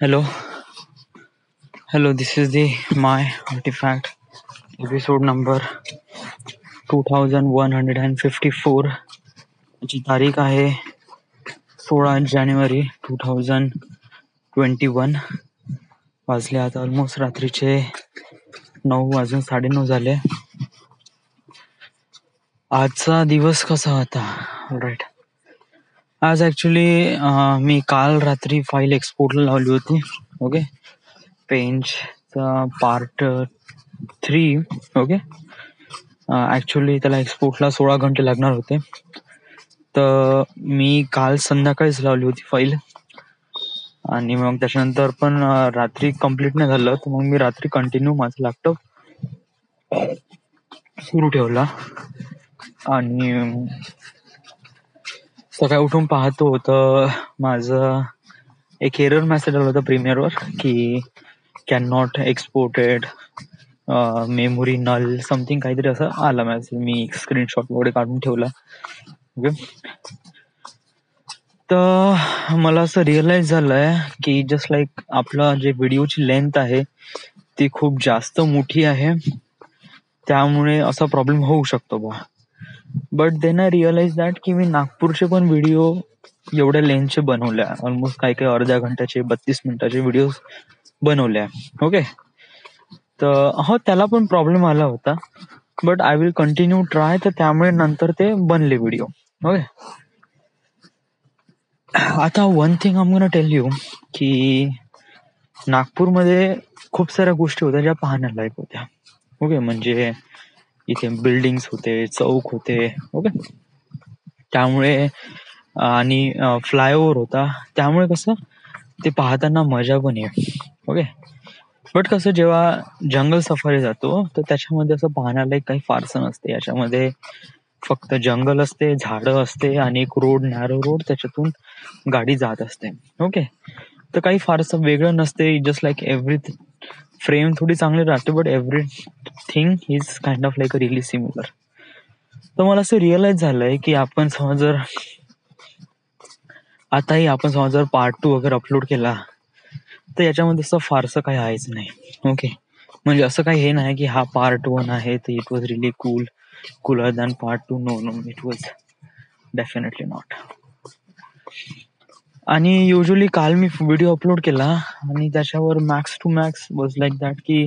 Hello, hello. This is the my artifact episode number 2154. याची तारीख आहे 16 जानेवारी 2021. वाजले आता ऑलमोस्ट रात्रीचे 9 वाजून 9:30 झाले. आजचा दिवस कसा होता? राईट, आज ॲक्च्युली मी काल रात्री फाईल एक्सपोर्टला लावली होती. ओके, पेंचचा पार्ट 3. ओके, ॲक्च्युली त्याला एक्सपोर्टला 16 घंटे लागणार होते, तर मी काल संध्याकाळीच लावली होती फाईल. आणि मग त्याच्यानंतर पण रात्री कंप्लीट नाही झालं, तर मग मी रात्री कंटिन्यू माझा लॅपटॉप सुरू ठेवला. आणि सकाळी उठून पाहतो तर माझं एक एरर मेसेज आला होता प्रीमियरवर की can not exported, memory null, something काहीतरी असं आला मेसेज. मी स्क्रीनशॉट वगैरे काढून ठेवला. ओके, तर मला असं रिअलाइज झालंय की जस्ट लाईक आपलं जे व्हिडिओची लेंथ आहे ती खूप जास्त मोठी आहे, त्यामुळे असा प्रॉब्लेम होऊ शकतो बा. But then I realise that की मी नागपूरचे पण व्हिडिओ एवढ्या लेंथचे बनवल्या, ऑलमोस्ट काही अर्ध्या घंट्याचे 32 मिनिटाचे व्हिडिओ बनवल्या. ओके, तर हो त्याला पण प्रॉब्लेम आला होता, but I will continue try. तर त्यामुळे नंतर ते बनले व्हिडिओ. ओके, आता one thing I am gonna tell you की नागपूरमध्ये खूप साऱ्या गोष्टी होत्या ज्या पाहण्यालायक होत्या. ओके, म्हणजे इथे बिल्डिंग्स होते, चौक होते. ओके, त्यामुळे आणि फ्लायओव्हर होता, त्यामुळे कसं ते पाहताना मजा पण आहे. ओके, बट कसं जेव्हा जंगल सफारी जातो तर त्याच्यामध्ये असं पाहण्यालायक काही फारसं नसते. याच्यामध्ये फक्त जंगल असते, झाडं असते आणि एक रोड, नॅरो रोड, त्याच्यातून गाडी जात असते. ओके, तर काही फारसं वेगळं नसते. जस्ट लाईक एव्हरी फ्रेम थोडी चांगली राहते, but every thing is kind of like a really similar. तर मला असं रिअलाइज झालंय की आपण समज जर आताही आपण समज जर पार्ट 2 वगैरे अपलोड केला तर याच्यामध्ये असं फारसं काही आहेच नाही. ओके, म्हणजे असं काही हे नाही की हा पार्ट 1 आहे तर it was really cooler than part 2. No, it was definitely not. आणि युजली काल मी व्हिडिओ अपलोड केला आणि त्याच्यावर max to max was like that की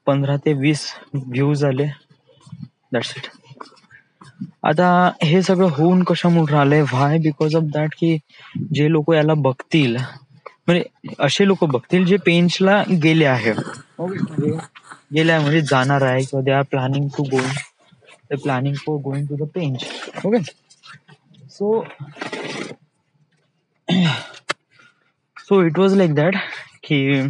15 ते 20 व्ह्यूज आले. That's it. आता हे सगळं होऊन कशामुळे राहिलंय? व्हाय? बिकॉज ऑफ दॅट की जे लोक याला बघतील, म्हणजे असे लोक बघतील जे पेंचला गेले आहे, गेले आहे म्हणजे जाणार आहे, किंवा they are planning for going to the Pench. Okay, so it was like that की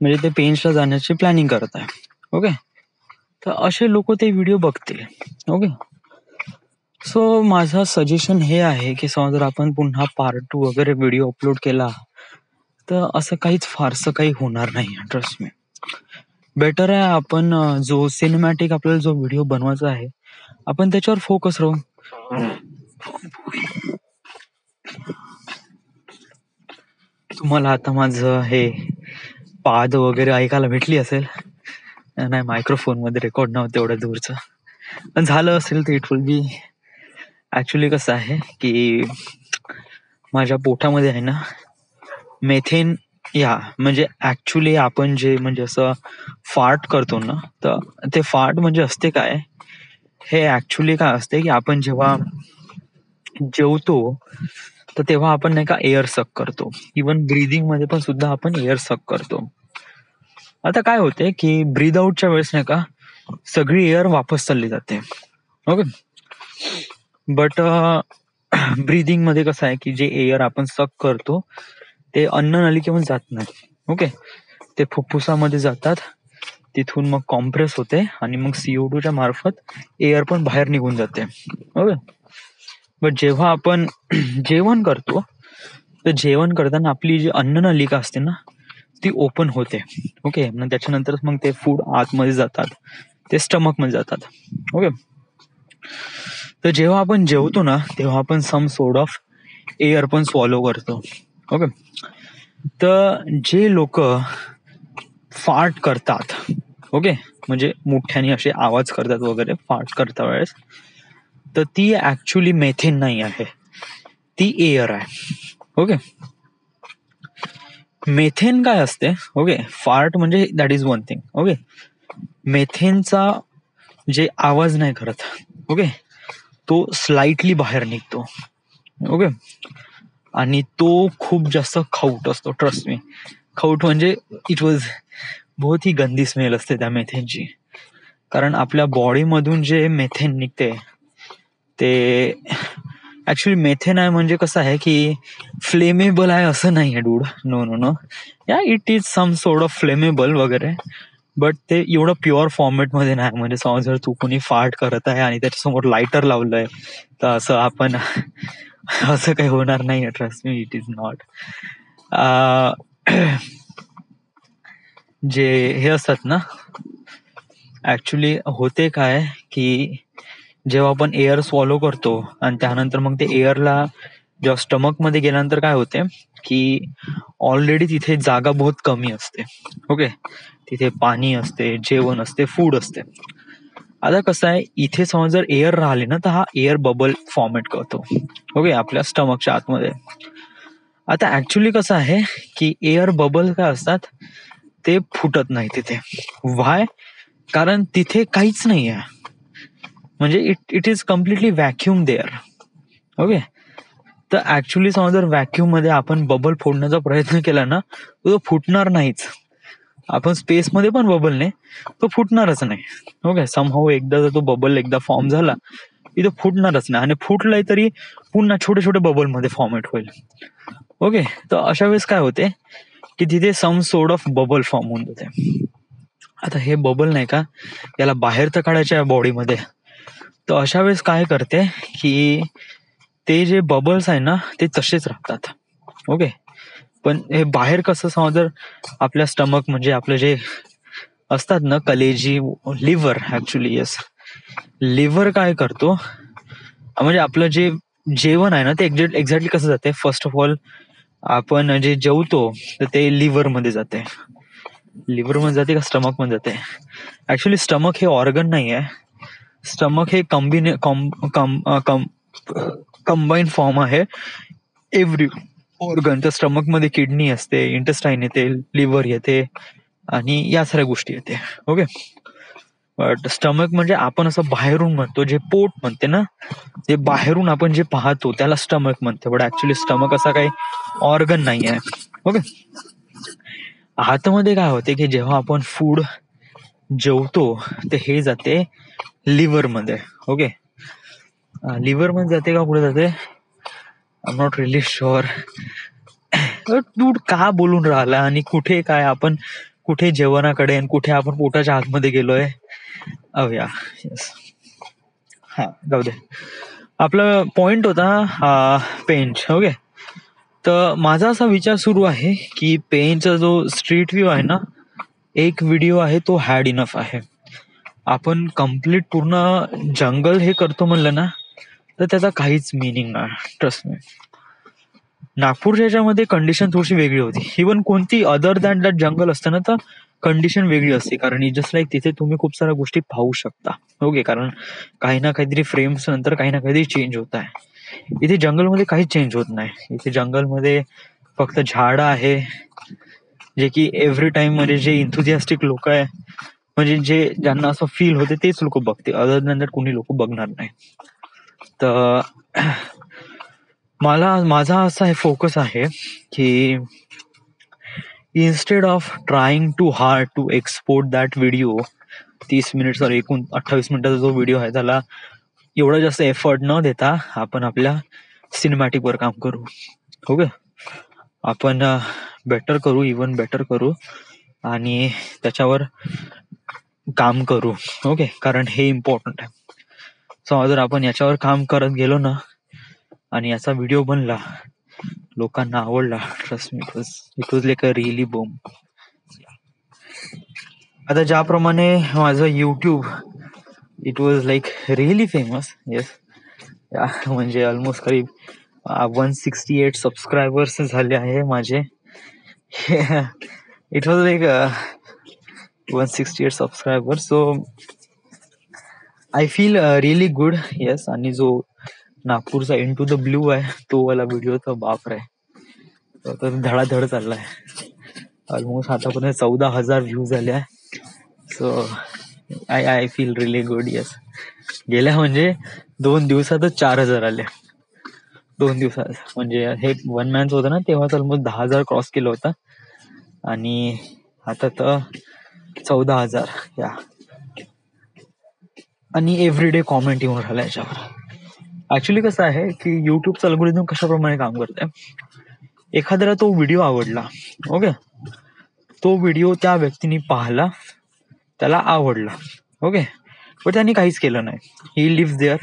म्हणजे ते पेंचला जाण्याची प्लॅनिंग करत आहे. ओके, तर असे लोक ते व्हिडिओ बघतील. ओके, सो माझं सजेशन हे आहे की समजा जर आपण पुन्हा पार्ट 2 वगैरे व्हिडिओ अपलोड केला तर असं काहीच फारसं काही होणार नाही. Trust me. बेटर आहे आपण जो सिनेमॅटिक आपल्याला जो व्हिडिओ बनवायचा आहे आपण त्याच्यावर फोकस राहू. तुम्हाला आता माझं हे पाद वगैरे ऐकायला भेटली असेल. नाही, मायक्रोफोन मध्ये रेकॉर्ड नव्हतं एवढ्या दूरचं, पण झालं असेल तर इट विल बी. ऍक्च्युली कसं आहे की माझ्या पोटामध्ये आहे ना मेथेन, या म्हणजे ऍक्च्युली आपण जे म्हणजे असं फार्ट करतो ना, तर ते फार्ट म्हणजे असते काय, हे ऍक्च्युली काय असते की आपण जेव्हा जेवतो तर तेव्हा आपण नाही का एअर सक करतो. इवन ब्रीदिंग मध्ये पण सुद्धा आपण एअर सक करतो. आता काय होते की ब्रीद आउटच्या वेळेस नाही का सगळी एअर वापस चालली जाते. ओके, बट ब्रीदिंग मध्ये कसं आहे की जे एअर आपण सक करतो ते अन्न नलिकेमध्ये जात नाही. ओके, ते फुफ्फुसामध्ये जातात, तिथून मग कॉम्प्रेस होते आणि मग CO2च्या मार्फत एअर पण बाहेर निघून जाते. ओके, बट जेव्हा आपण जेवण करतो तर जेवण करताना आपली जी अन्न नलिका असते ना ती ओपन होते. ओके, मग त्याच्यानंतर मग ते फूड आतमध्ये जातात, ते स्टमक मध्ये जातात. ओके, तर जेव्हा आपण जेवतो ना तेव्हा आपण सम सोर्ट ऑफ एअर पण स्वॉलो करतो. ओके. तर जे लोक फार्ट करतात, ओके, म्हणजे मोठ्याने असे आवाज करतात वगैरे फार्ट करता वेळेस, तर ती ऍक्च्युली मेथेन नाही आहे, ती एअर आहे. ओके. मेथेन काय असते, ओके, फार्ट म्हणजे that is one thing. Okay. मेथेनचा जे आवाज नाही करत, ओके, तो स्लाइटली बाहेर निघतो. ओके. आणि तो खूप जास्त खाऊट असतो, ट्रस्ट मी. खाऊट म्हणजे इट वॉज बहुत ही गंदी स्मेल असते त्या मेथेनची. कारण आपल्या बॉडीमधून जे मेथेन निघते ते ऍक्च्युली मेथेन आहे म्हणजे कसं आहे की फ्लेमेबल आहे असं नाही आहे dude. No no no, yeah it is some sort of flammable वगैरे, बट ते एवढं प्युअर फॉर्मॅट मध्ये नाही. म्हणजे समज जर तू कोणी फार्ट करत आहे आणि त्याच्यासमोर लायटर लावलंय तर असं आपण असं काही होणार नाही. Trust me, it is not. जे हे असतात ना, ऍक्च्युली होते काय की जेव्हा आपण एअर स्वॉलो करतो आणि त्यानंतर मग ते एअरला जेव्हा स्टमक मध्ये गेल्यानंतर काय होते की ऑलरेडी तिथे जागा बहुत कमी असते. ओके. तिथे पाणी असते, जेवण असते, फूड असते. आता कसं आहे, इथे समज जर एअर राहिले ना तर हा एअर बबल फॉर्मेट करतो. ओके, आपल्या स्टमकच्या आतमध्ये. आता ऍक्च्युली कसं आहे की एअर बबल काय असतात ते फुटत नाही तिथे. व्हाय? कारण तिथे काहीच नाही आहे. म्हणजे it is completely vacuum there. Okay. तर ऍक्च्युली समज जर व्हॅक्युम मध्ये आपण बबल फोडण्याचा प्रयत्न केला ना तर तो फुटणार नाहीच. आपण स्पेसमध्ये पण बबल नाही, तो फुटणारच नाही. ओके. समहाऊ एकदा जर तो बबल एकदा फॉर्म झाला की तो फुटणारच नाही, आणि फुटलाय तरी पुन्हा छोटे छोटे बबल मध्ये फॉर्मेट होईल. ओके. तर अशा वेळेस काय होते की तिथे some sort of bubble form होऊन जाते. आता हे बबल नाही का, याला बाहेर तर काढायचे आहे बॉडीमध्ये. तर अशा वेळेस काय करते की ते जे बबल्स आहे ना ते तसेच राहतात. ओके. पण हे बाहेर कसं समज जर आपल्या स्टमक म्हणजे आपलं जे असतात ना कलेजी, लिव्हर, ऍक्च्युली येस, लिव्हर काय करतो म्हणजे आपलं जे जेवण आहे ना ते एक्झॅक्टली कसं जाते, फर्स्ट ऑफ ऑल आपण जे जेवतो तर ते लिव्हर मध्ये जाते. लिव्हर मध्ये जाते का स्टमक मध्ये जाते? ऍक्च्युली स्टमक हे ऑर्गन नाही आहे. स्टमक हे कंबाईन फॉर्म आहे एव्हरी ऑर्गन. तर स्टमक मध्ये किडनी असते, इंटेस्टाईन येते, लिव्हर येते आणि या साऱ्या गोष्टी येते. ओके. बट स्टमक म्हणजे आपण असं बाहेरून म्हणतो, जे पोट म्हणते ना, ते बाहेरून आपण जे पाहतो त्याला स्टमक म्हणते. बट ऍक्च्युली स्टमक असा काही ऑर्गन नाही आहे. ओके. आतमध्ये काय होते की जेव्हा आपण फूड जेवतो ते हे जाते लिव्हर मध्ये. ओके. लिव्हर मध्ये जाते का कुठे जाते, I am not really sure. तू का बोलून राहिला आणि कुठे काय आपण, कुठे जेवणाकडे आणि कुठे आपण पोटाच्या आतमध्ये गेलोय. या येस, हा जाऊ दे. आपला पॉइंट होता पेंच. ओके. तर माझा असा विचार सुरू आहे की पेंचचा जो स्ट्रीट व्ह्यू आहे ना, एक व्हिडिओ आहे तो हॅड इनफ आहे. आपण कम्प्लीट पूर्ण जंगल हे करतो म्हणलं ना तर त्याचा काहीच मिनिंग नाही. Trust me. नागपूरच्या याच्यामध्ये कंडिशन थोडीशी वेगळी होती. इव्हन कोणती अदर दॅन दॅट जंगल असतं ना तर कंडिशन वेगळी असते. कारण जस्ट लाईक तिथे तुम्ही खूप साऱ्या गोष्टी पाहू शकता. ओके. कारण काही ना काहीतरी फ्रेम्स नंतर काही ना काहीतरी चेंज होत आहे. इथे जंगलमध्ये काहीच चेंज होत नाही. इथे जंगलमध्ये फक्त झाडं आहे, जे की एव्हरी टाइम म्हणजे जे इन्थुझियास्टिक लोक आहे, म्हणजे जे ज्यांना असं फील होते तेच लोक बघते. अदर दॅन दॅट कोणी लोक बघणार नाही. तर माझा असा हे फोकस आहे की instead of trying to hard to export that video, 30 minute और 28 मिनिटाचा जो व्हिडिओ आहे त्याला एवढा जास्त एफर्ट न देता आपण आपल्या सिनेमॅटिक वर काम करू. ओके. आपण बेटर करू, इव्हन बेटर करू आणि त्याच्यावर काम करू. ओके. कारण हे इम्पॉर्टंट आहे. सो जर आपण याच्यावर काम करत गेलो ना आणि याचा व्हिडिओ बनला, लोकांना आवडला, trust me, it was like a really boom. आता ज्याप्रमाणे माझं YouTube, it was like really famous. Yes. म्हणजे ऑलमोस्ट करीब 168 सबस्क्रायबर्स झाले आहे माझे. It was like 168 subscribers. So I feel really good. Yes. आणि जो नागपूरचा इन टू द ब्लू आहे तो वाला व्हिडिओ तर बाप आहे, तर धडाधड चाललाय. ऑलमोस्ट आतापर्यंत 14,000 व्ह्यूज झाले आहे. So I feel really good. Yes. गेल्या म्हणजे 2 दिवसातच 4,000 आले. 2 दिवसात. म्हणजे हे वन मॅनच होतं ना, तेव्हा ऑलमोस्ट 10,000 क्रॉस केलं होतं. आणि आता तर 14,000. या. आणि एव्हरीडे कॉमेंट येऊन राहिला याच्यावर. ऍक्च्युली कसं आहे की युट्यूबचं अल्गोरिदम कशाप्रमाणे काम करते, एखाद्याला तो व्हिडिओ आवडला, ओके, तो व्हिडिओ त्या व्यक्तीने पाहिला, त्याला आवडला, ओके, पण त्यांनी काहीच केलं नाही, ही लिव्ह देअर.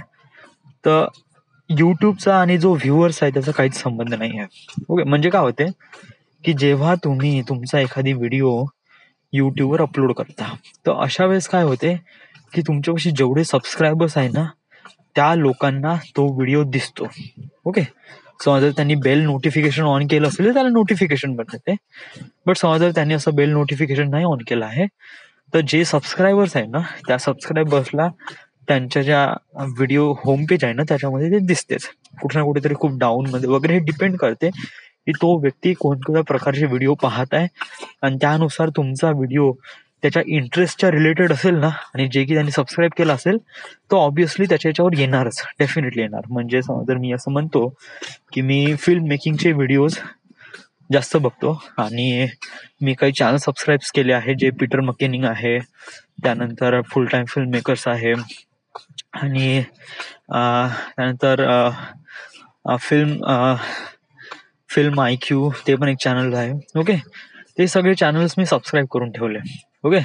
तर युट्यूबचा आणि जो व्ह्युअर्स आहे त्याचा काहीच संबंध नाही आहे. ओके. म्हणजे काय होते की जेव्हा तुम्ही तुमचा एखादी व्हिडिओ युट्यूबवर अपलोड करता, तर अशा वेळेस काय होते की तुमच्यापाशी जेवढे सबस्क्रायबर्स आहे ना त्या लोकांना तो व्हिडिओ दिसतो. ओके. समजा जर त्यांनी बेल नोटिफिकेशन ऑन केलं असेल तर त्याला नोटिफिकेशन पण येते. बट समजा जर त्यांनी असं बेल नोटिफिकेशन नाही ऑन केलं आहे तर जे सबस्क्रायबर्स आहे ना त्या सबस्क्रायबर्सला त्यांच्या ज्या व्हिडिओ होम पेज आहे ना त्याच्यामध्ये ते दिसतेच. कुठे ना कुठेतरी खूप डाऊन मध्ये वगैरे हे डिपेंड करते की तो व्यक्ती कोणत्या प्रकारचे व्हिडिओ पाहत आहे, आणि त्यानुसार तुमचा व्हिडिओ त्याच्या इंटरेस्टच्या रिलेटेड असेल ना आणि जे की त्यांनी सबस्क्राईब केलं असेल तो ऑब्व्हियसली त्याच्या याच्यावर येणारच, डेफिनेटली येणार. म्हणजे जर मी असं म्हणतो की मी फिल्म मेकिंगचे व्हिडिओज जास्त बघतो आणि मी काही चॅनल सबस्क्राईब केले आहे जे पीटर मकेनिंग आहे, त्यानंतर फुल टाइम फिल्म मेकर्स आहे, आणि त्यानंतर फिल्म IQ ते पण एक चॅनल आहे. ओके. ते सगळे चॅनल्स मी सबस्क्राईब करून ठेवले. ओके.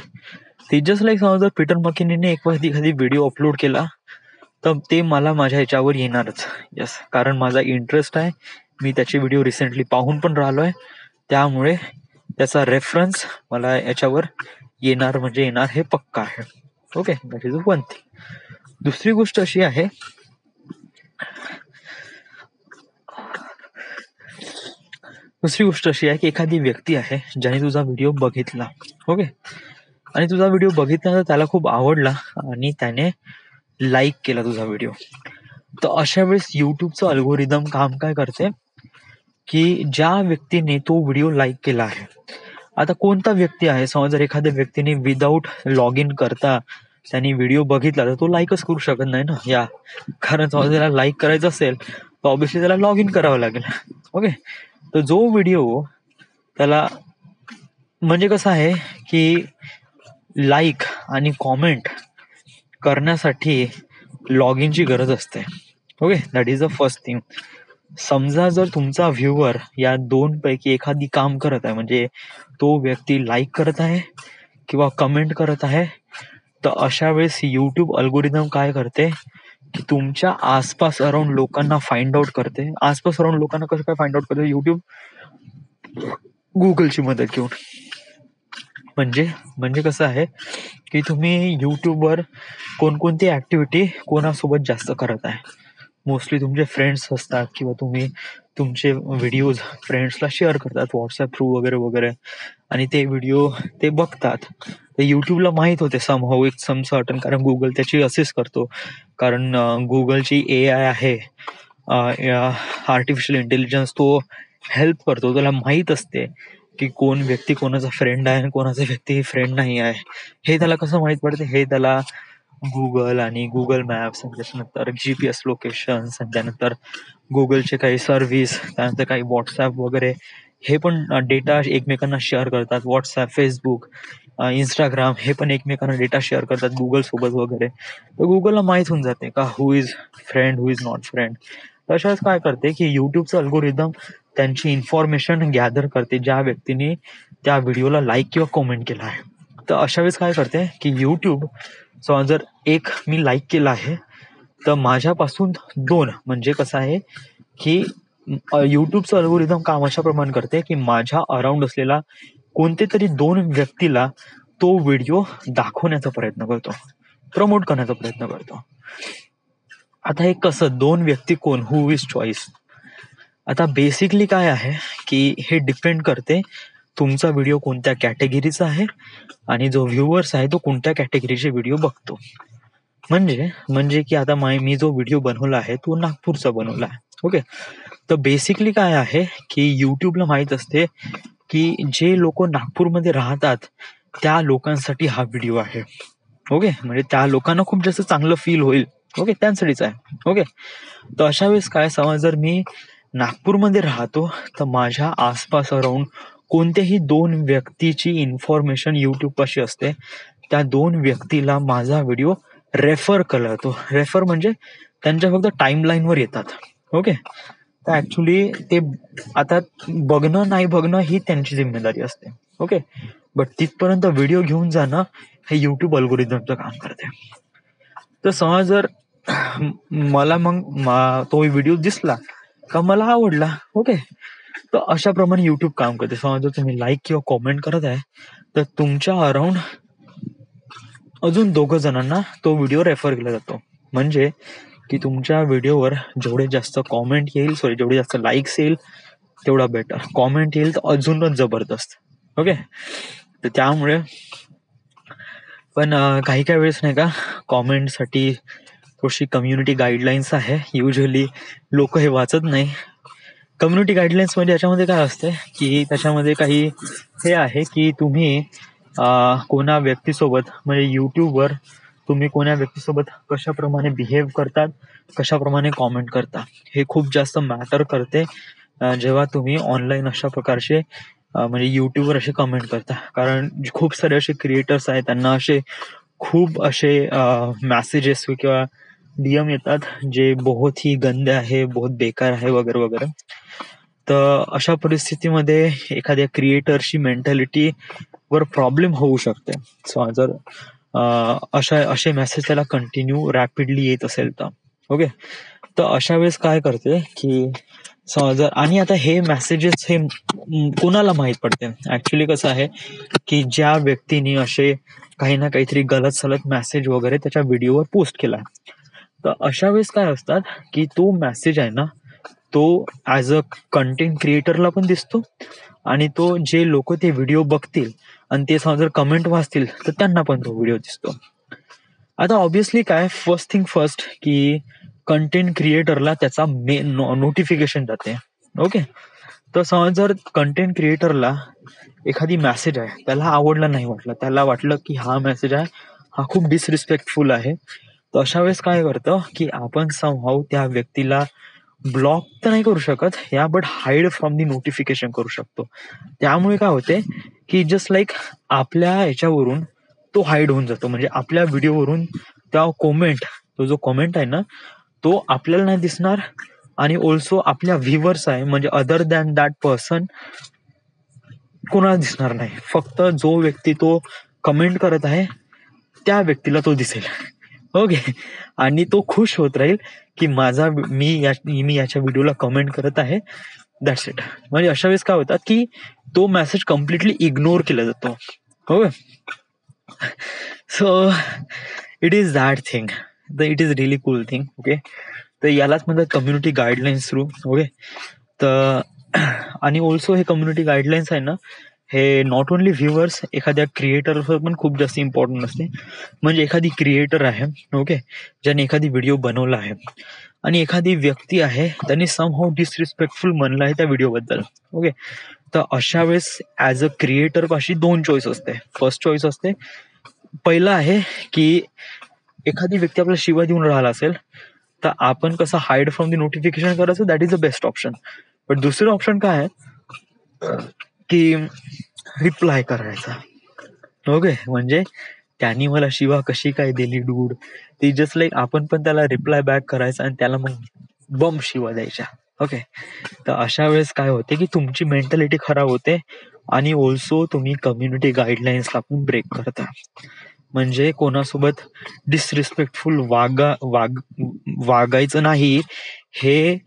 ते जस्ट लाईक समजा पीटर मकेनीने एखादी व्हिडिओ अपलोड केला तर ते मला माझ्या ह्याच्यावर येणारच. यस. कारण माझा इंटरेस्ट आहे, मी त्याचे व्हिडिओ रिसेंटली पाहून पण राहिलोय, त्यामुळे त्याचा रेफरन्स मला याच्यावर येणार म्हणजे येणार हे पक्का आहे. Okay. That is one thing. दुसरी गोष्ट अशी आहे की एखादी व्यक्ती आहे ज्याने तुझा व्हिडिओ बघितला, ओके, आणि तुझा व्हिडिओ बघितल्यानंतर त्याला खूप आवडला आणि त्याने लाईक केला तुझा व्हिडिओ. तर अशा वेळेस युट्यूबचं अल्गोरिदम काम काय करते की ज्या व्यक्तीने तो व्हिडिओ लाईक केला आहे, आता कोणता व्यक्ती आहे, समजा जर एखाद्या व्यक्तीने विदाऊट लॉग इन करता त्यांनी व्हिडिओ बघितला तर तो लाईकच करू शकत नाही ना. या. कारण समजा त्याला लाईक करायचं असेल तर ऑब्व्हियसली त्याला लॉग इन करावं लागेल. ओके. तर जो व्हिडिओ त्याला म्हणजे कसं आहे की लाईक आणि कॉमेंट करण्यासाठी लॉग इनची गरज असते. Okay. That is the first thing. समजा जर तुमचा व्ह्युअर या दोन पैकी एखादी काम करत आहे, म्हणजे तो व्यक्ती लाईक करत आहे किंवा कमेंट करत आहे, तर अशा वेळेस युट्यूब अल्गोरिदम काय करते की तुमच्या आसपास अराउंड लोकांना फाइंड आउट करते. आसपास अराउंड लोकांना कसं काय फाइंड आउट करते युट्यूब? गुगलची मदत घेऊन. म्हणजे कसं आहे की तुम्ही युट्यूबवर कोणकोणती ऍक्टिव्हिटी कोणासोबत जास्त करत आहे, मोस्टली तुमचे फ्रेंड्स असतात किंवा तुम्ही तुमचे व्हिडिओज फ्रेंड्सला शेअर करतात व्हॉट्सअप थ्रू वगैरे वगैरे, आणि ते व्हिडिओ ते बघतात. ते युट्यूबला माहीत होते समहाऊ एक सम सर्टन, कारण गुगल त्याची असिस्ट करतो. कारण गुगलची AI आहे, आर्टिफिशियल इंटेलिजन्स, तो हेल्प करतो. त्याला माहीत असते की कोण व्यक्ती कोणाचा फ्रेंड आहे आणि कोणाचा व्यक्ती फ्रेंड नाही आहे. हे त्याला कसं माहीत पडते, हे त्याला गुगल आणि गुगल मॅप्स आणि त्याच्यानंतर GPS लोकेशन्स आणि त्यानंतर गुगलचे काही सर्व्हिस, त्यानंतर काही व्हॉट्सॲप वगैरे, हे पण डेटा एकमेकांना शेअर करतात. व्हॉट्सॲप, फेसबुक, इंस्टाग्राम हे पण एकमेकांना डेटा शेअर करतात गुगल सोबत वगैरे. तर गुगलला माहीत होऊन जाते का who is friend, who is not friend. तशाच काय करते की युट्यूबचं अल्गोरिदम त्यांची इन्फॉर्मेशन गॅदर करते ज्या व्यक्तीने त्या व्हिडिओला लाईक किंवा कॉमेंट केला आहे. तर अशा वेळेस काय करते की युट्यूब जर एक मी लाईक केलं आहे तर माझ्यापासून 2, म्हणजे कसं आहे की युट्यूबचं अल्गोरिदम काम अशा प्रमाणे करते की माझ्या अराउंड असलेला कोणते तरी 2 व्यक्तीला तो व्हिडिओ दाखवण्याचा प्रयत्न करतो, प्रमोट करण्याचा प्रयत्न करतो. आता हे कसं, दोन व्यक्ती कोण, हू इज चॉईस. आता बेसिकली काय आहे की हे डिपेंड करते तुमचा व्हिडिओ कोणत्या कॅटेगरीचा आहे आणि जो व्ह्युअर्स आहे तो कोणत्या कॅटेगरीचे व्हिडिओ बघतो. म्हणजे म्हणजे की आता मी जो व्हिडिओ बनवला आहे तो नागपूरचा बनवला आहे. ओके. तर बेसिकली काय आहे की युट्यूबला माहित असते की जे लोक नागपूरमध्ये राहतात त्या लोकांसाठी हा व्हिडिओ आहे. ओके. म्हणजे त्या लोकांना खूप जास्त चांगलं फील होईल. ओके. त्यांसाठीच आहे. ओके. तर अशा वेळेस काय, समज जर मी नागपूरमध्ये राहतो तर माझ्या आसपास अराउंड कोणत्याही दोन व्यक्तीची इन्फॉर्मेशन युट्यूब पाशी असते. त्या दोन व्यक्तीला माझा व्हिडिओ रेफर करतो. रेफर म्हणजे त्यांच्या फक्त टाइमलाईनवर येतात. ओके. तर ऍक्च्युली ते आता बघणं नाही बघणं ही त्यांची जिम्मेदारी असते. ओके. बट तिथपर्यंत व्हिडिओ घेऊन जाणं हे युट्यूब अल्गोरिदमचं काम करते. तर समज जर मला मग तो व्हिडिओ दिसला का मला आवडला. ओके. तर अशाप्रमाणे युट्यूब काम करते. समज जर तुम्ही लाईक किंवा कॉमेंट करत आहे तर तुमच्या अराउंड अजून 2 जणांना तो व्हिडिओ रेफर केला जातो. म्हणजे की तुमच्या व्हिडिओवर जेवढे जास्त कॉमेंट येईल, जेवढे जास्त लाईक्स येईल तेवढा बेटर. कॉमेंट येईल तर अजूनच जबरदस्त. ओके. तर त्यामुळे पण काही काही वेळेस नाही का कॉमेंटसाठी थोडीशी कम्युनिटी गाईडलाईन्स आहे. युजली लोक हे वाचत नाही. कम्युनिटी गाईडलाईन्स म्हणजे याच्यामध्ये काय असते की त्याच्यामध्ये काही हे आहे की तुम्ही कोणा व्यक्तीसोबत म्हणजे युट्यूबवर तुम्ही कोणा व्यक्तीसोबत कशाप्रमाणे बिहेव करतात, कशाप्रमाणे कॉमेंट करता, हे खूप जास्त मॅटर करते जेव्हा तुम्ही ऑनलाईन अशा प्रकारचे म्हणजे युट्यूबवर असे कमेंट करता. कारण खूप सारे असे क्रिएटर्स आहेत त्यांना असे खूप असे मेसेजेस किंवा डीएम येतात जे बहुत ही गंदे आहे, बहुत बेकार आहे वगैरे वगैरे. तर अशा परिस्थितीमध्ये एखाद्या क्रिएटरची मेंटॅलिटी वर प्रॉब्लेम होऊ शकते. सो जर असे मेसेज त्याला कंटिन्यू रॅपिडली येत असेल तर. ओके. तर अशा वेळेस काय करते की जर, आणि आता हे मेसेजेस हे कोणाला माहीत पडते, ऍक्च्युली कसं आहे की ज्या व्यक्तीने असे काही ना काहीतरी गलत सलत मेसेज वगैरे त्याच्या व्हिडिओवर पोस्ट केला. तर अशा वेळेस काय असतात की तो मेसेज आहे ना तो ऍज अ कंटेंट क्रिएटरला पण दिसतो आणि तो जे लोक ते व्हिडिओ बघतील आणि ते जर कमेंट वाचतील तर त्यांना पण तो व्हिडिओ दिसतो. आता ऑब्व्हियसली काय, फर्स्ट थिंग फर्स्ट की कंटेंट क्रिएटरला त्याचा नोटिफिकेशन जाते. ओके. तर समज जर कंटेंट क्रिएटरला एखादी मेसेज आहे त्याला आवडला नाही वाटलं, त्याला वाटलं की हा मेसेज आहे हा खूप डिसरिस्पेक्टफुल आहे, तर अशा वेळेस काय करतं की आपण समहाऊ त्या व्यक्तीला ब्लॉक तर नाही करू शकत या, but hide from the notification करू शकतो. त्यामुळे काय होते की जस्ट लाईक आपल्या याच्यावरून तो हाईड होऊन जातो. म्हणजे आपल्या व्हिडिओवरून त्या तो जो कॉमेंट आहे ना तो आपल्याला नाही दिसणार आणि ऑल्सो आपल्या व्ह्युअर्स आहे म्हणजे अदर दॅन दॅट पर्सन कोणाला दिसणार नाही. फक्त जो व्यक्ती तो कमेंट करत आहे त्या व्यक्तीला तो दिसेल. ओके. आणि तो खुश होत राहील की मी याच्या व्हिडिओला कमेंट करत आहे. That's it. म्हणजे अशा वेळेस काय होतात की तो मेसेज कम्प्लिटली इग्नोर केला जातो. हो. So it is that thing. It is really cool thing. Okay. तर यालाच म्हणतात कम्युनिटी गाईडलाईन्स थ्रू. ओके. तर आणि ऑल्सो हे कम्युनिटी गाईडलाईन्स आहे ना हे नॉट ओनली व्ह्युअर्स, एखाद्या क्रिएटरवर पण खूप जास्त इम्पॉर्टंट असते. म्हणजे एखादी क्रिएटर आहे, ओके, ज्याने एखादी व्हिडिओ बनवला आहे आणि एखादी व्यक्ती आहे त्यांनी समहाऊ डिसरिस्पेक्टफुल म्हणलं आहे त्या व्हिडिओबद्दल. ओके. तर अशा वेळेस ऍज अ क्रिएटर पाशी 2 चॉईस असते. फर्स्ट चॉईस असते, पहिलं आहे की एखादी व्यक्ती आपल्याला शिवाय देऊन राहिला असेल तर आपण कसं हाईड फ्रॉम दी नोटिफिकेशन करायचं, that is the best option. But दुसरं ऑप्शन काय आहे की रिप्लाय करायचा. ओके. म्हणजे त्यांनी मला शिवा कशी काय दिली डूड, ती जस्ट लाईक आपण पण त्याला रिप्लाय बॅक करायचा आणि त्याला मग बम शिवा द्यायच्या. ओके. तर अशा वेळेस काय होते की तुमची मेंटॅलिटी खराब होते आणि ऑल्सो तुम्ही कम्युनिटी गाईडलाईन्सला पण ब्रेक करता. म्हणजे कोणासोबत डिसरिस्पेक्टफुल वागायचं नाही हे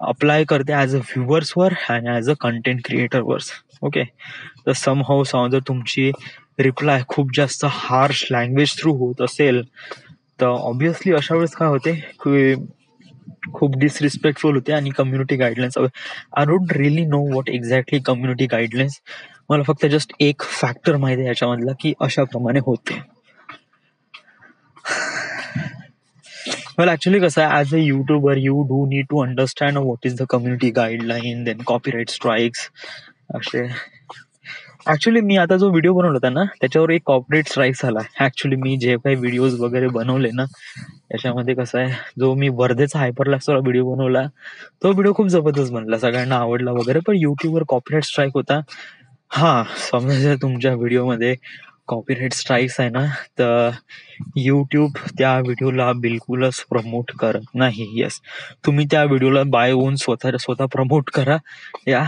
अप्लाय करते ऍज अ व्ह्युअर्सवर आणि ऍज अ कंटेंट क्रिएटरवर. ओके. तर समहाऊ जर तुमची रिप्लाय खूप जास्त हार्श लँग्वेज थ्रू होत असेल तर ऑब्व्हियसली अशा वेळेस काय होते की खूप डिसरिस्पेक्टफुल होते आणि community guidelines. I don't really know what exactly community guidelines. मला फक्त जस्ट एक फॅक्टर माहिती आहे याच्यामधला की अशा प्रमाणे होते. Well, actually, कसं आहे, as a YouTuber you do need to understand what is the community guideline, then copyright strikes असे. ऍक्च्युली मी आता जो व्हिडिओ बनवला होता ना त्याच्यावर एक कॉपीराईट स्ट्राईक झाला. ऍक्च्युली मी जे काही व्हिडिओज वगैरे बनवले ना त्याच्यामध्ये कसं आहे, जो मी वर्धेचा हायपरलॅक्सचा व्हिडिओ बनवला तो व्हिडिओ खूप जबरदस्त बनला, सगळ्यांना आवडला वगैरे, पण युट्यूबवर कॉपीराईट स्ट्राईक होता. हा, समजा जर तुमच्या व्हिडिओमध्ये कॉपीराईट स्ट्राईक्स आहे ना तर युट्यूब त्या व्हिडिओला बिलकुलच प्रमोट करत नाही. येस, तुम्ही त्या व्हिडिओला बाय होऊन स्वतः प्रमोट करा. या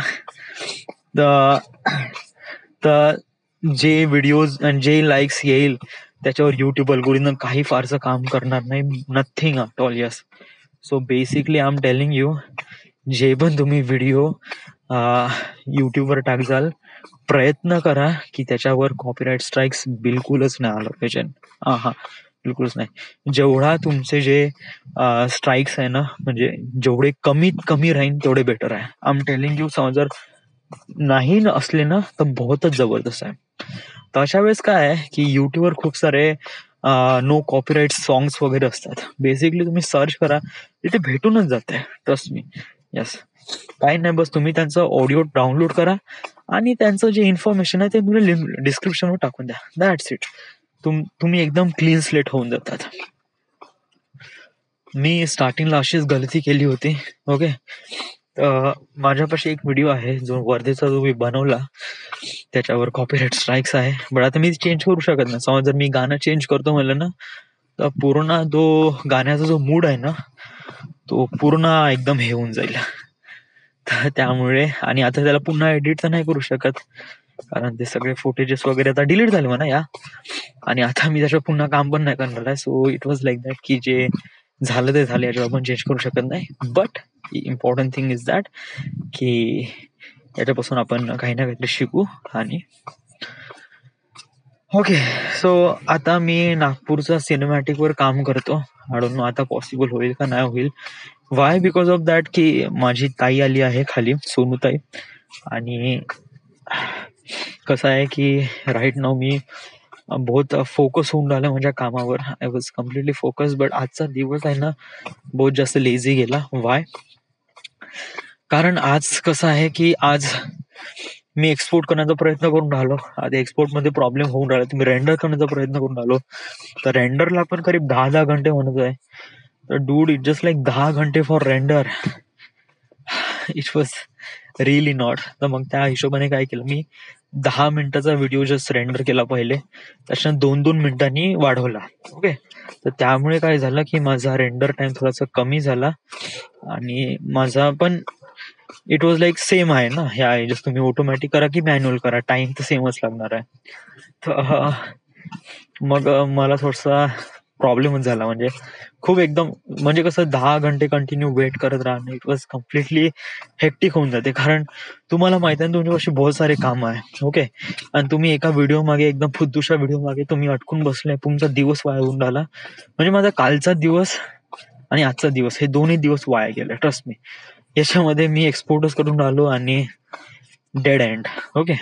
तर जे व्हिडिओज आणि जे लाईक्स येईल त्याच्यावर युट्यूब अल्गोरिदम काही फारसं काम करणार नाही. Nothing at all. Yes, so basically I am telling you, जे पण तुम्ही व्हिडिओ युट्यूबवर टाकजाल प्रयत्न करा की त्याच्यावर कॉपीराईट स्ट्राईक्स बिलकुलच नाही आलं पाहिजे. हा, बिलकुलच नाही. जेवढा तुमचे जे स्ट्राईक्स आहे ना म्हणजे जेवढे कमीत कमी राहील तेवढे बेटर आहे. I am telling you. समज जर नाही असले ना तर बहुतच जबरदस्त आहे. तर अशा वेळेस काय आहे की युट्यूबवर खूप सारे नो कॉपीराईट सॉंग्स वगैरे असतात. बेसिकली तुम्ही सर्च करा तिथे भेटूनच जाते, ट्रस्ट मी. येस, काही नाही, बस तुम्ही त्यांचं ऑडिओ डाउनलोड करा आणि त्यांचं जे इन्फॉर्मेशन आहे ते तुम्ही डिस्क्रिप्शनवर टाकून द्या. That's it. तुम्ही एकदम क्लीन स्लेट होऊन जातात. मी स्टार्टिंगला अशीच गलती केली होती. ओके, माझ्यापाशी एक व्हिडिओ आहे जो वर्धेचा जो मी बनवला त्याच्यावर कॉपीराईट स्ट्राईक्स आहे. बट आता मी चेंज करू शकत नाही. समज जर मी गाणं चेंज करतो म्हणलं ना तर पूर्ण तो गाण्याचा जो मूड आहे ना तो पूर्ण एकदम हे होऊन जाईल. तर त्यामुळे, आणि आता त्याला पुन्हा एडिट तर नाही करू शकत कारण ते सगळे फुटेजेस वगैरे आता डिलीट झाले म्हणा या, आणि आता मी त्याच्यावर पुन्हा काम पण नाही करणार आहे. So it was like that की जे झालं ते झालं, याच्यावर आपण चेंज करू शकत नाही. But important thing is that की याच्यापासून आपण काही ना काहीतरी शिकू. आणि ओके, सो आता मी नागपूरचा सिनेमॅटिकवर काम करतो. आय डोंट नो आता पॉसिबल होईल का नाही होईल. वाय? बिकॉज ऑफ दॅट की माझी ताई आली आहे खाली, सोनूताई, आणि कसं आहे की राईट नाव मी बहुत फोकस होऊन राहिलं माझ्या कामावर. I was completely focus, but आजचा दिवस आहे ना बहुत जास्त लेझी गेला. वाय? कारण आज कसं आहे की आज मी एक्सपोर्ट करण्याचा प्रयत्न करून राहिलो. आता एक्सपोर्ट मध्ये प्रॉब्लेम होऊन राहिला. मी रेंडर करण्याचा प्रयत्न करून राहिलो तर रेंडरला पण करीब 10 घंटे म्हणत आहे. तर डूड, इट जस्ट लाईक 10 घंटे for render. It was really not. तर मग त्या हिशोबाने काय केलं, मी 10 मिनिटाचा व्हिडिओ जस्ट रेंडर केला पहिले, त्याच्यानंतर 2-2 मिनिटांनी वाढवला. ओके, तर त्यामुळे काय झालं की माझा रेंडर टाइम थोडासा कमी झाला आणि माझा पण इट वॉज लाईक सेम आहे ना ह्या जस्ट तुम्ही ऑटोमॅटिक करा की मॅन्युअल करा, टाइम तर सेमच लागणार आहे. तर मग मला थोडासा प्रॉब्लेमच झाला. म्हणजे खूप एकदम, म्हणजे कसं 10 घंटे कंटिन्यू वेट करत राहणं इट वॉज कम्प्लिटली हेक्टिक होऊन जाते. कारण तुम्हाला माहिती आहे तुमच्यापाशी बहुत सारे काम आहे. ओके, आणि तुम्ही एका व्हिडिओ मागे, एकदम फुद्दूच्या व्हिडिओ मागे तुम्ही अटकून बसलाय, तुमचा दिवस वाया होऊन राहिला. म्हणजे माझा कालचा दिवस आणि आजचा दिवस हे दोन्ही दिवस वाया गेले, ट्रस्ट मी. याच्यामध्ये मी एक्सपोर्टच करून राहिलो आणि डेड एंड. ओके,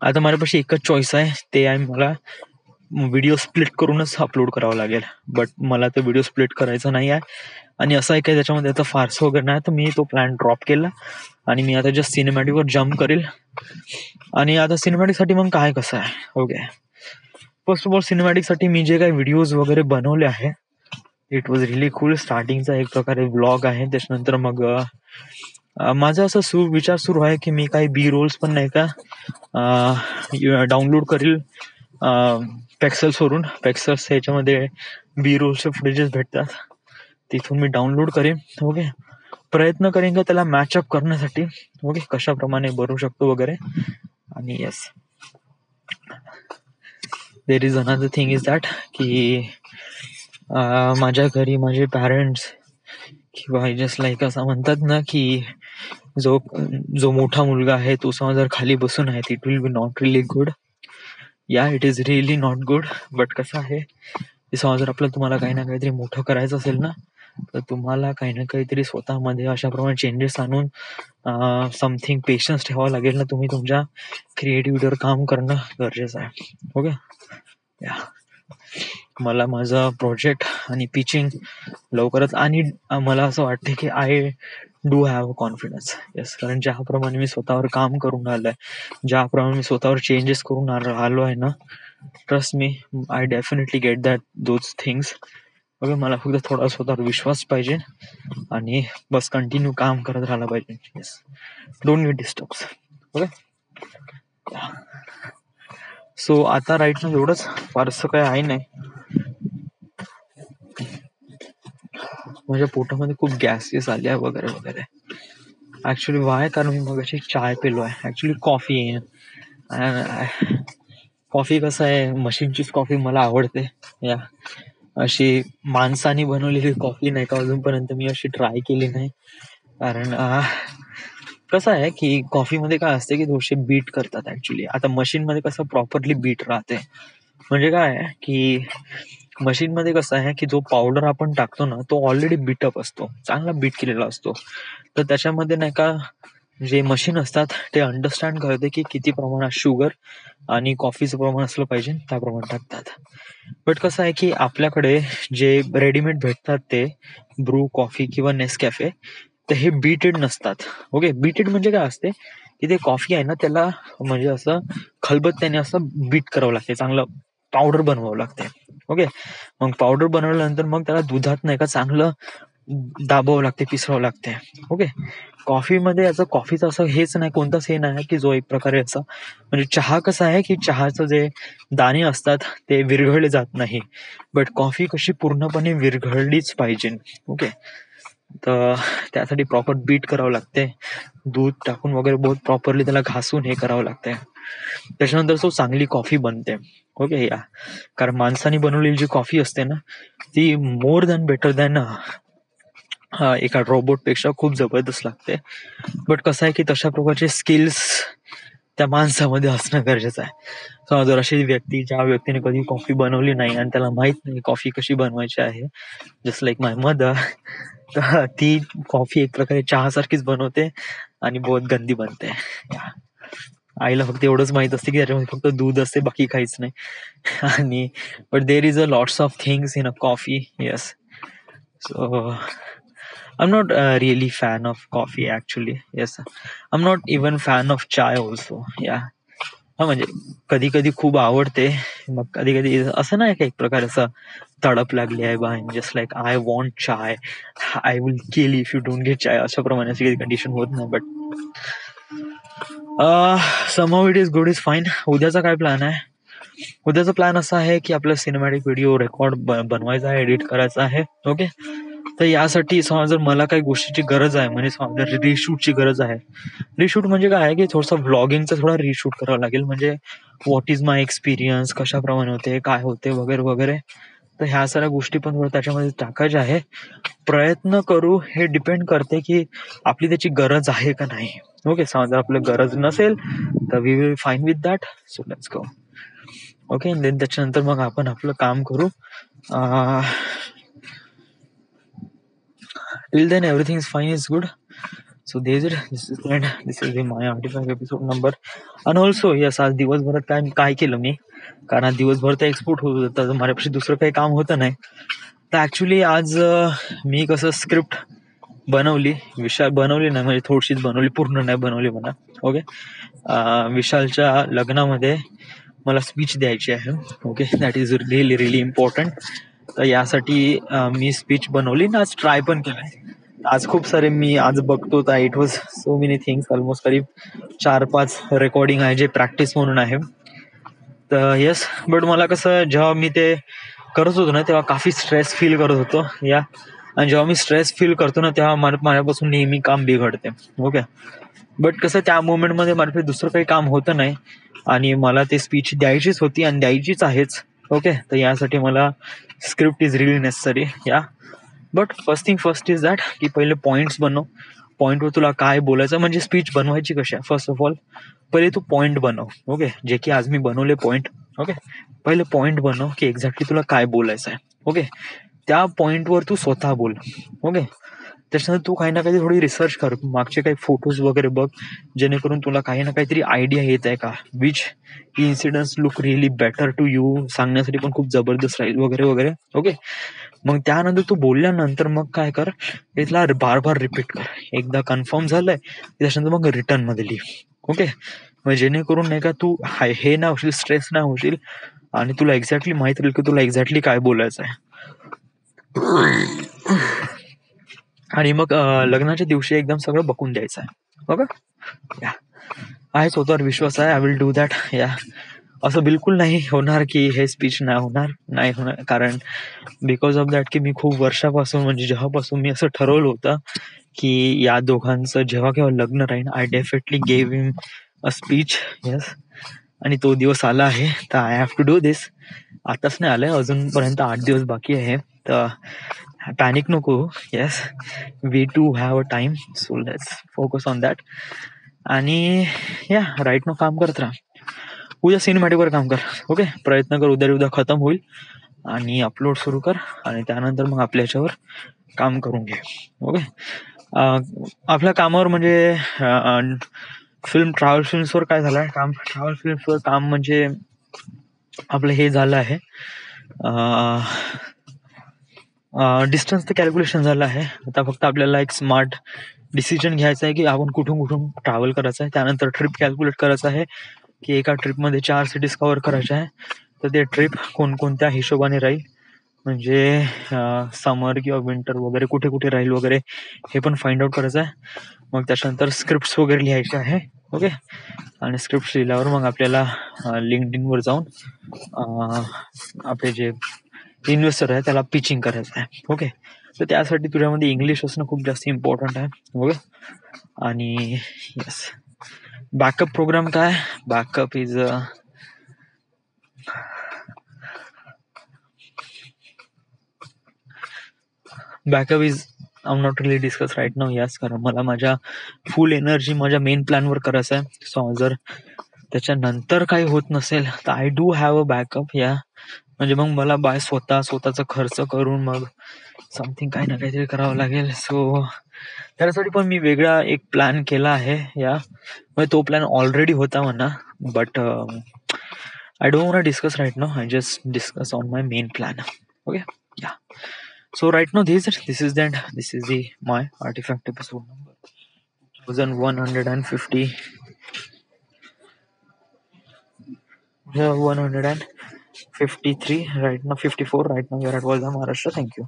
आता माझ्यापाशी एकच चॉईस आहे, ते आहे मला व्हिडिओ स्प्लिट करूनच अपलोड करावं लागेल. बट मला तो व्हिडिओ स्प्लिट करायचा नाही आहे आणि असं आहे काय त्याच्यामध्ये आता फारसं वगैरे नाही. तर मी तो प्लॅन ड्रॉप केला आणि मी आता जस्ट सिनेमॅटिकवर जम्प करेल. आणि आता सिनेमॅटिकसाठी मग काय कसं आहे, ओके, फर्स्ट ऑफ ऑल सिनेमॅटिकसाठी मी जे काही व्हिडिओज वगैरे बनवले आहे इट वॉज रिअली कूल. स्टार्टिंगचा एक प्रकारे व्लॉग आहे, त्याच्यानंतर मग माझा असं विचार सुरू आहे की मी काही बी रोल्स पण नाही का डाउनलोड करील पेक्सल्सवरून. पेक्सल्स ह्याच्यामध्ये बी रोल्सचे फुटेजेस भेटतात, तिथून मी डाउनलोड करेन. ओके, प्रयत्न करेन का त्याला मॅचअप करण्यासाठी, ओके, कशाप्रमाणे बनवू शकतो वगैरे. आणि yes, there is another thing is that की माझ्या घरी माझे पॅरेंट्स किंवा जस्ट लाईक असं म्हणतात ना की जो मोठा मुलगा आहे तो समज जर खाली बसून आहे it will be not really good. Yeah, it is really not good. But कसं आहे, समज जर आपल्याला तुम्हाला काही ना काहीतरी मोठं करायचं असेल ना तर तुम्हाला काही ना काहीतरी स्वतःमध्ये अशाप्रमाणे चेंजेस आणून समथिंग पेशन्स ठेवावं लागेल ना. तुम्ही तुमच्या क्रिएटिव्हिटीवर काम करणं गरजेचं आहे. ओके. या मला माझा प्रोजेक्ट आणि पिचिंग लवकरच, आणि मला असं वाटतं की I do have confidence. Yes, कारण ज्याप्रमाणे मी स्वतःवर काम करून आलोय, ज्याप्रमाणे मी स्वतःवर चेंजेस करून आलो आहे ना, trust me, I definitely get that those things. Okay. मला फक्त थोडा स्वतःवर विश्वास पाहिजे आणि बस कंटिन्यू काम करत राहायला पाहिजे. Yes, don't get disturb. Okay. So आता राईट ना एवढंच, फारसं काय आहे नाही. माझ्या पोटामध्ये खूप गॅसेस आल्या वगैरे वगैरे. ऍक्च्युली वाय, कारण मी मगाशी चाय पिलो आहे. ऍक्च्युली कॉफी आहे. कॉफी कसं आहे, मशीनचीच कॉफी मला आवडते. या अशी माणसाने बनवलेली कॉफी नाही का अजूनपर्यंत मी अशी ट्राय केली नाही. कारण कसं आहे की कॉफीमध्ये काय असते की थोडेसे बीट करतात ऍक्च्युली. आता मशीनमध्ये कसं प्रॉपरली बीट राहते. म्हणजे काय आहे की मशीनमध्ये कसं आहे की जो पावडर आपण टाकतो ना, तो ऑलरेडी बीटअप असतो, चांगला बीट केलेला असतो. तर त्याच्यामध्ये नाही का जे मशीन असतात ते अंडरस्टँड करते की किती प्रमाणात शुगर आणि कॉफीचं प्रमाण असलं पाहिजे, त्याप्रमाणे टाकतात. बट कसं आहे की आपल्याकडे जे रेडीमेड भेटतात ते ब्रू कॉफी किंवा नेसकॅफे, तर हे बीटेड नसतात. ओके. बीटेड म्हणजे काय असते की ते कॉफी आहे ना, त्याला म्हणजे असं खलबत्त्याने असं बीट करावं लागते, चांगलं पावडर बनवावं लागते. ओके. मग पावडर बनवल्यानंतर मग त्याला दुधात नाही का चांगलं दाबावं लागते, पिसवावं लागते. ओके. कॉफीमध्ये याचं कॉफीचं असं हेच नाही, कोणताच हे नाही की जो एक प्रकारे असं, म्हणजे चहा कसा आहे की चहाचं जे दाणे असतात ते विरघळले जात नाही, बट कॉफी कशी पूर्णपणे विरघळलीच पाहिजे. ओके. तर त्यासाठी प्रॉपर बीट करावं लागते, दूध टाकून वगैरे बहुत प्रॉपरली त्याला घासून हे करावं लागते. त्याच्यानंतर तो चांगली कॉफी बनते. ओके. या कारण माणसाने बनवलेली जी कॉफी असते ना, ती मोर दॅन बेटर दॅन एका रोबोट पेक्षा खूप जबरदस्त लागते. बट कसं आहे की तशा प्रकारचे स्किल्स त्या माणसामध्ये असणं गरजेचं आहे. समजा जर अशी व्यक्ती, ज्या व्यक्तीने कधी कॉफी बनवली नाही आणि त्याला माहित नाही कॉफी कशी बनवायची आहे, जस्ट लाईक माय मदर, तर ती कॉफी एक प्रकारे चहासारखीच बनवते आणि बहुत गंदी बनते. आईला फक्त एवढंच माहित असते की त्याच्यामध्ये फक्त दूध असते, बाकी काहीच नाही. आणि but there is a lots of things in a coffee. Yes. So I'm not really fan of coffee actually. Yes, I'm not even fan of chai also. Yeah. हा म्हणजे कधी कधी खूप आवडते, मग कधी कधी असं नाही का एक प्रकार असं तडप लागली आहे बा, just like I want chai, I will kill if you don't get chai, अशा प्रमाणे अशी कधी कंडिशन होत नाही. But somehow it is good, is fine. उद्याचा काय प्लॅन आहे? उद्याचा प्लॅन असा आहे की आपला सिनेमॅटिक व्हिडिओ रेकॉर्ड बनवायचा आहे, एडिट करायचा आहे. ओके. तर यासाठी समजा जर मला काही गोष्टीची गरज आहे, म्हणजे समजा रिशूटची गरज आहे. रिशूट म्हणजे काय आहे की थोडंसं व्लॉगिंगचा थोडा रिशूट करावं लागेल, म्हणजे व्हॉट इज माय एक्सपिरियन्स, कशाप्रमाणे होते, काय होते वगैरे वगैरे. तर ह्या सगळ्या गोष्टी पण थोडं त्याच्यामध्ये टाकायच्या आहे. प्रयत्न करू, हे डिपेंड करते की आपली त्याची गरज आहे का नाही. ओके. समजा जर आपलं गरज नसेल तर we will fine with that. So let's go. Okay. Then त्याच्यानंतर मग आपण आपलं काम करू. Till then everything is fine, is good. So this is the end. This is the my 95 episode number. And also yes, आज दिवसभरात काय केलं मी, कारण आज दिवसभर तर एक्सपोर्ट होत होतं, तर माझ्यापाशी दुसरं काही काम होतं नाही. तर ऍक्च्युली आज मी कसं स्क्रिप्ट बनवली, विशाल बनवली नाही, म्हणजे थोडीशीच बनवली, पूर्ण नाही बनवली म्हणा. ओके. विशालच्या लग्नामध्ये मला स्पीच द्यायची आहे. Okay. That is really really important. तर यासाठी मी स्पीच बनवली आणि आज ट्राय पण केलंय. आज खूप सारे मी आज बघतो, तर it was so many things, almost करीब 4-5 रेकॉर्डिंग आहे जे प्रॅक्टिस म्हणून आहे. तर येस, बट मला कसं जेव्हा मी ते करत होतो ना, तेव्हा काफी स्ट्रेस फील करत होतो. या आणि जेव्हा मी स्ट्रेस फील करतो ना, तेव्हा माझ्यापासून नेहमी काम बिघडते. ओके. बट कसं त्या मोमेंटमध्ये माझ्याकडे दुसरं काही काम होतं नाही आणि मला ते स्पीच द्यायचीच होती आणि द्यायचीच आहेच. ओके. तर यासाठी मला स्क्रिप्ट इज रिअली नेसेसरी. या but first thing first is that की पहिले पॉईंट्स बनव. पॉईंटवर तुला काय बोलायचं, म्हणजे स्पीच बनवायची कशी आहे, फर्स्ट ऑफ ऑल पहिले तू पॉईंट बनव. ओके. जे की आज मी बनवले पॉईंट. ओके. पहिले पॉईंट बनव की एक्झॅक्टली तुला काय बोलायचं आहे. ओके. त्या पॉइंटवर तू स्वतः बोल. ओके. त्याच्यानंतर तू काही ना काही थोडी रिसर्च कर, मागचे काही फोटोज वगैरे बघ, जेणेकरून तुला काही ना काहीतरी आयडिया येत आहे का, which incidence look really better to you, सांगण्यासाठी पण खूप जबरदस्त राहील वगैरे वगैरे. ओके. मग त्यानंतर तू बोलल्यानंतर मग काय कर, इथला बार बार रिपीट कर. एकदा कन्फर्म झालंय त्याच्यानंतर मग रिटर्न मध्ये लिह. ओके. मग जेणेकरून नाही का तू हे ना होशील, स्ट्रेस नाही होशील, आणि तुला एक्झॅक्टली माहित राहील की तुला एक्झॅक्टली काय बोलायचं आहे. आणि मग लग्नाच्या दिवशी एकदम सगळं बघून द्यायचं आहे. ओके. या, आहे स्वतःवर विश्वास आहे. I will do that. या, असं बिलकुल नाही होणार की हे स्पीच नाही होणार, कारण बिकॉज ऑफ दॅट की मी खूप वर्षापासून, म्हणजे जेव्हापासून मी असं ठरवलं होतं की या दोघांचं जेव्हा केव्हा लग्न राहील, I definitely gave him a speech. Yes. आणि तो दिवस आला आहे, तर आय हॅव टू डू दिस. आताच नाही आलंय, अजूनपर्यंत 8 दिवस बाकी आहे. तर पॅनिक नको. Yes, we too have a time, so let's focus on that. आणि या, राईट नो काम करत राहा. उद्या सिनेमॅटिकवर काम कर. ओके. प्रयत्न कर उद्या खतम होईल, आणि अपलोड सुरू कर, आणि त्यानंतर मग आपल्या याच्यावर काम करून घे. ओके. आपल्या कामावर म्हणजे ट्रॅव्हल फिल्म्सवर काय झालंय काम, ट्रॅव्हल फिल्म्सवर काम म्हणजे आपलं हे झालं आहे, डिस्टन्सचं कॅल्क्युलेशन झालं आहे. आता फक्त आपल्याला एक स्मार्ट डिसिजन घ्यायचा आहे की आपण कुठून कुठून ट्रॅव्हल करायचं आहे. त्यानंतर ट्रिप कॅल्क्युलेट करायचं आहे की एका ट्रिपमध्ये 4 सिटीज कव्हर करायच्या आहे, तर ते ट्रिप कोणकोणत्या हिशोबाने राहील, म्हणजे समर किंवा विंटर वगैरे कुठे कुठे राहील वगैरे, हे पण फाइंड आउट करायचं आहे. मग त्याच्यानंतर स्क्रिप्ट्स वगैरे लिहायचे आहे. ओके. आणि स्क्रिप्ट लिहिल्यावर मग आपल्याला लिंक्डइनवर जाऊन आपले जे इन्व्हेस्टर आहे त्याला पिचिंग करायचं आहे. ओके. तर त्यासाठी तुझ्यामध्ये इंग्लिश असणं खूप जास्त इम्पॉर्टंट आहे. ओके. आणि येस, बॅकअप प्रोग्राम काय, backup is I am not really discuss right now. Yes, कारण मला माझ्या फुल एनर्जी माझ्या मेन प्लॅनवर करायचं आहे. सो जर त्याच्यानंतर काही होत नसेल तर I do have a backup. या, म्हणजे मग मला स्वतःचा खर्च करून मग समथिंग काही ना काहीतरी करावं लागेल. सो त्यासाठी पण मी वेगळा एक प्लॅन केला आहे. या, म्हणजे तो प्लॅन ऑलरेडी होता म्हणा, but I don't want to discuss right now. I just discuss on my main plan. Okay. Yeah, so right now this is the my artifact episode number 1150, 153 right now, 54 right now. You're at Volga, Maharashtra. Thank you.